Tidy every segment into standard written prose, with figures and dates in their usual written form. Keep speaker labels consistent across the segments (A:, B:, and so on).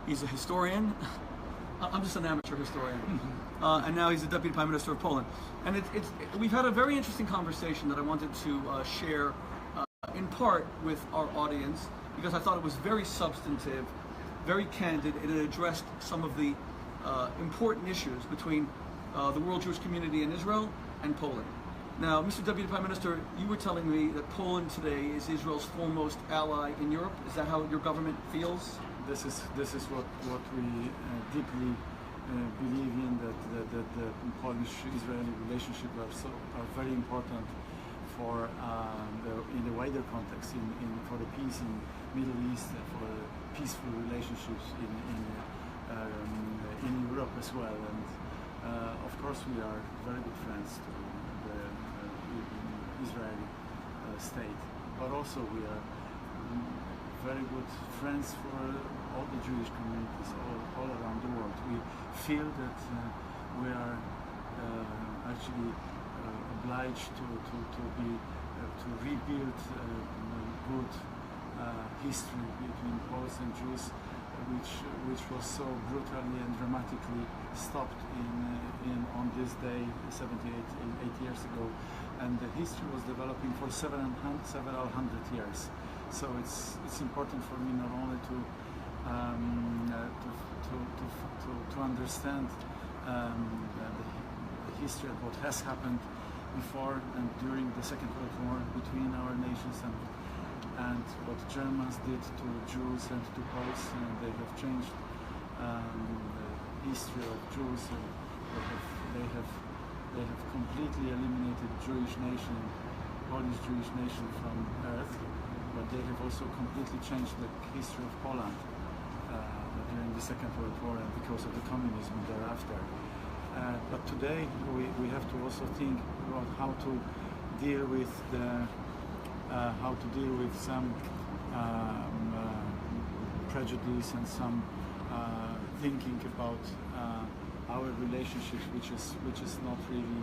A: He's a historian. I'm just an amateur historian. And now he's the Deputy Prime Minister of Poland. And we've had a very interesting conversation that I wanted to share in part with our audience, because I thought it was very substantive, very candid, and it addressed some of the important issues between the world Jewish community in Israel and Poland. Now, Mr. Deputy Prime Minister, you were telling me that Poland today is Israel's foremost ally in Europe. Is that how your government feels?
B: This is what we deeply believe in, that the Polish-Israeli relationship are very important for in the wider context, for the peace in Middle East, for peaceful relationships in Europe as well. And of course, we are very good friends to the Israeli state, but also we are very good friends for all the Jewish communities all around the world. We feel that we are actually obliged to rebuild good history between Poles and Jews, which was so brutally and dramatically stopped on this day 8 years ago, and the history was developing for several hundred years. So it's important for me not only to understand the history of what has happened before and during the Second World War between our nations and what Germans did to Jews and to Poles. And they have changed the history of Jews. They have completely eliminated Jewish nation, Polish Jewish nation from earth. But they have also completely changed the history of Poland during the Second World War and because of the communism thereafter. But today we have to also think about how to deal with some prejudice and some thinking about our relationships, which is not really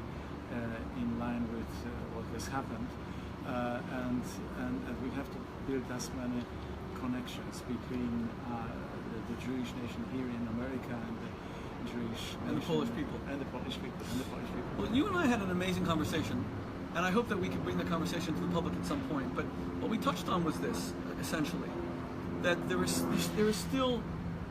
B: in line with what has happened. And we have to build as many connections between the Jewish nation here in America and the Jewish
A: and the Polish people. Well, you and I had an amazing conversation, and I hope that we can bring the conversation to the public at some point. But what we touched on was this, essentially, that there is still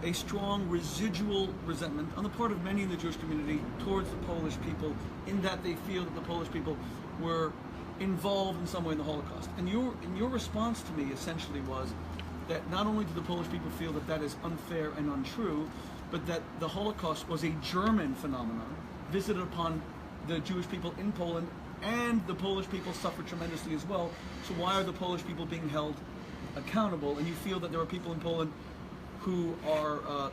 A: a strong residual resentment on the part of many in the Jewish community towards the Polish people, in that they feel that the Polish people were involved in some way in the Holocaust. And your response to me essentially was that not only do the Polish people feel that that is unfair and untrue, but that the Holocaust was a German phenomenon visited upon the Jewish people in Poland, and the Polish people suffered tremendously as well. So why are the Polish people being held accountable? And you feel that there are people in Poland who are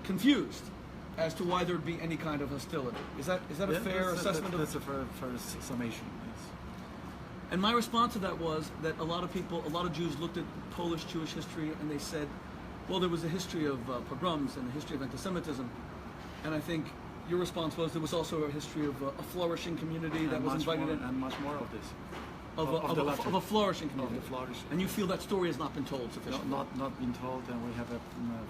A: confused as to why there would be any kind of hostility. Is that a fair assessment?
B: That's a fair summation. Yes.
A: And my response to that was that a lot of Jews looked at Polish Jewish history and they said, well, there was a history of pogroms and a history of anti-Semitism. And I think your response was there was also a history of a flourishing community that was invited in.
B: And much more of this.
A: Of a flourishing community.
B: Of the flourishing.
A: And you feel that story has not been told sufficiently?
B: Not been told, and we have a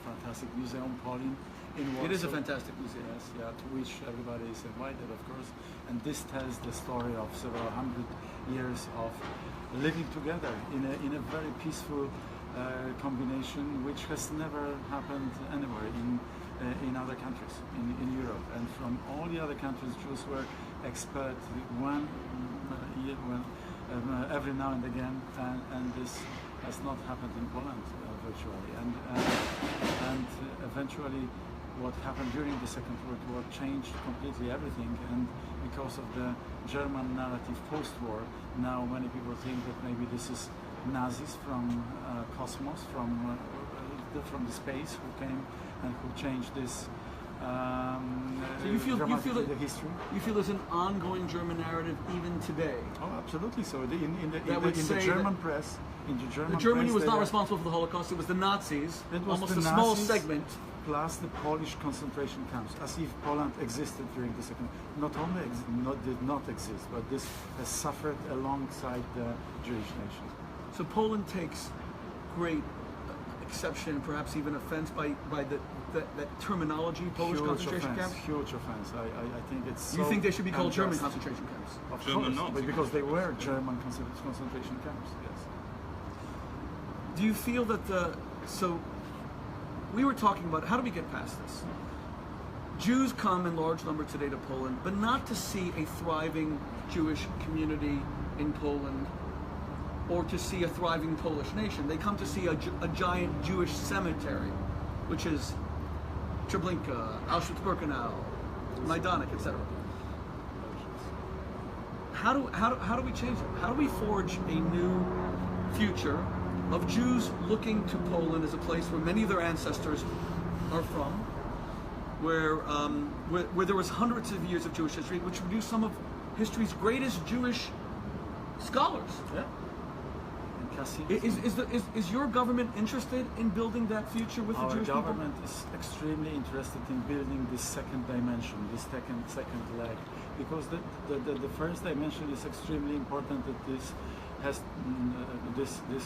B: fantastic museum, Polin, in Warsaw.
A: It is a fantastic museum.
B: Yes, yeah, to which everybody is invited, of course. And this tells the story of several hundred years of living together in a very peaceful combination, which has never happened anywhere in other countries in Europe. And from all the other countries, Jews were expelled every now and again, and this has not happened in Poland virtually. And eventually, what happened during the Second World War changed completely everything. And because of the German narrative post-war, now many people think that maybe this is Nazis from cosmos, from the space, who came and who changed this.
A: So you feel that
B: the history.
A: You feel there's an ongoing German narrative even today.
B: Oh, absolutely. So in the German press,
A: Germany was not responsible for the Holocaust. It was the Nazis.
B: It was
A: almost
B: the
A: a small
B: Nazis
A: segment.
B: Plus the Polish concentration camps, as if Poland existed during the Second. Not only did not exist, but this has suffered alongside the Jewish nation.
A: So Poland takes great exception, perhaps even offense by that terminology, Polish concentration camps?
B: Huge offense. I think it's.
A: You think they should be called German concentration camps?
B: Of course, but because they were German concentration camps. Yes.
A: Do you feel that so we were talking about how do we get past this? Jews come in large number today to Poland, but not to see a thriving Jewish community in Poland or to see a thriving Polish nation. They come to see a giant Jewish cemetery, which is Treblinka, Auschwitz-Birkenau, Majdanek, etc. How do we change it? How do we forge a new future of Jews looking to Poland as a place where many of their ancestors are from, where there was hundreds of years of Jewish history, which produced some of history's greatest Jewish scholars?
B: Yeah.
A: Is your government interested in building that future with the Jewish people?
B: Our government is extremely interested in building this second dimension, this second leg, because the first dimension is extremely important. That this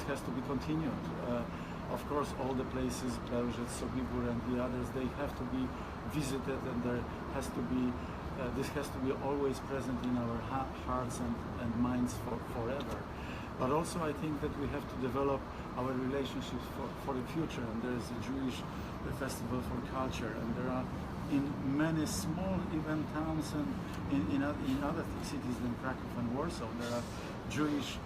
B: has to be continued. Of course, all the places, Belgium, Sobibor, and the others, they have to be visited, and there has to be this has to be always present in our hearts and minds forever. But also I think that we have to develop our relationships for the future, and there is a Jewish festival for culture, and there are in many small even towns and in other cities than Krakow and Warsaw, there are Jewish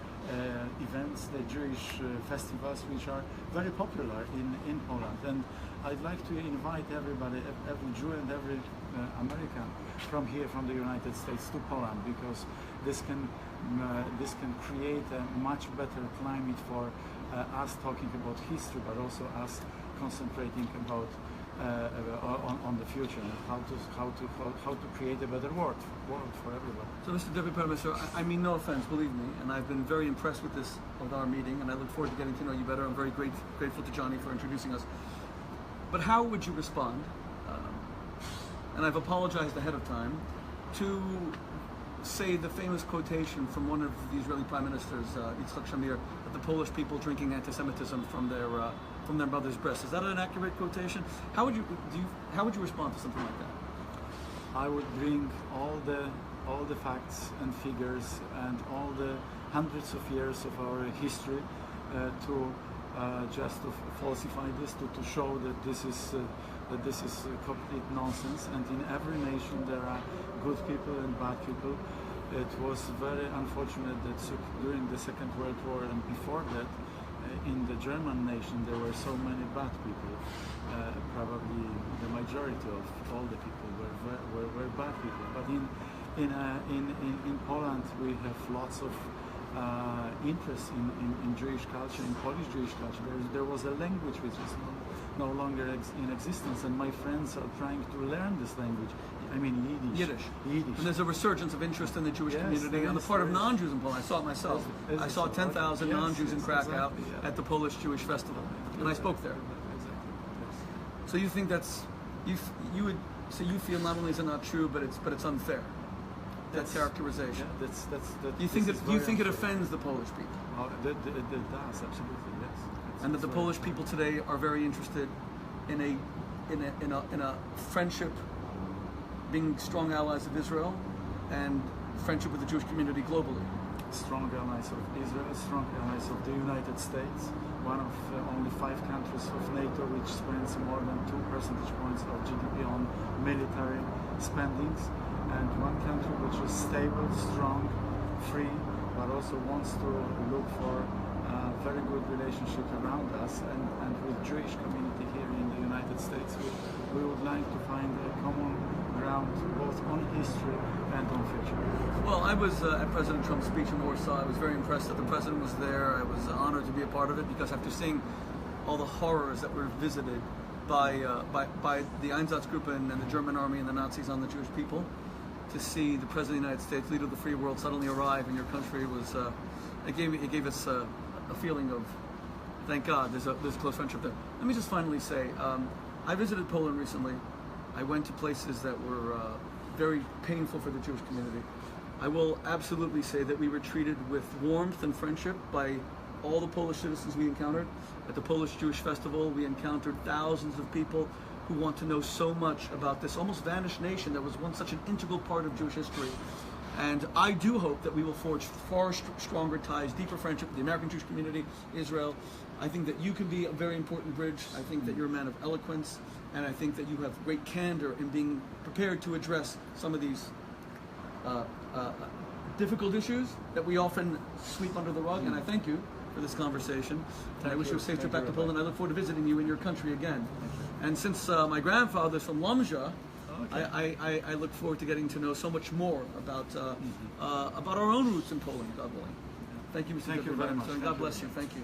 B: events, the Jewish festivals, which are very popular in Poland. And I'd like to invite everybody, every Jew and every American from here, from the United States, to Poland, because this can create a much better climate for us talking about history, but also us concentrating about on the future and how to create a better world for everyone.
A: So, Mr. Deputy Prime Minister, I mean no offense, believe me, and I've been very impressed with our meeting, and I look forward to getting to know you better. I'm very grateful to Johnny for introducing us. But how would you respond? And I've apologized ahead of time to say the famous quotation from one of the Israeli prime ministers, Yitzhak Shamir, that the Polish people drinking anti-Semitism from their mother's breast. Is that an accurate quotation? How would you respond to something like that?
B: I would bring all the facts and figures and all the hundreds of years of our history to just to falsify this, to show that this is complete nonsense. And in every nation there are good people and bad people. It was very unfortunate that during the Second World War and before that, in the German nation there were so many bad people. Probably the majority of all the people were bad people. But in Poland we have lots of interest in Jewish culture, in Polish Jewish culture. There was a language which is no longer in existence, and my friends are trying to learn this language. I mean Yiddish.
A: And there's a resurgence of interest in the Jewish community on the part of non-Jews in Poland. I saw it myself. I saw 10,000 non-Jews in Krakow at the Polish Jewish Festival, and I spoke there. So you think that's you would so you feel not only is it not true, but it's unfair. That characterization.
B: Yeah,
A: you think it offends the Polish people?
B: Oh, it does, absolutely, yes.
A: And that the Polish people today are very interested in a friendship, being strong allies of Israel, and friendship with the Jewish community globally.
B: Strong allies of Israel, strong allies of the United States, one of only 5 countries of NATO which spends more than 2 percentage points of GDP on military spendings, and one country which is stable, strong, free, but also wants to look for a very good relationship around us and with Jewish community here in the United States. We would like to find a common ground both on history and on future.
A: Well, I was at President Trump's speech in Warsaw. I was very impressed that the president was there. I was honored to be a part of it, because after seeing all the horrors that were visited by the Einsatzgruppen and the German army and the Nazis on the Jewish people, to see the President of the United States, leader of the free world, suddenly arrive in your country was it gave us a feeling of, thank God, there's a close friendship there. Let me just finally say, I visited Poland recently. I went to places that were very painful for the Jewish community. I will absolutely say that we were treated with warmth and friendship by all the Polish citizens we encountered. At the Polish Jewish Festival, we encountered thousands of people who want to know so much about this almost vanished nation that was once such an integral part of Jewish history. And I do hope that we will forge far stronger ties, deeper friendship with the American Jewish community, Israel. I think that you can be a very important bridge. I think that you're a man of eloquence, and I think that you have great candor in being prepared to address some of these difficult issues that we often sweep under the rug. And I thank you for this conversation. And I wish you a safe trip back to Poland. I look forward to visiting you in your country again. And since my grandfather's from Lomża, I look forward to getting to know so much more about our own roots in Poland, God willing. Thank you, Mr.
B: Thank you very much.
A: God bless you. Thank you.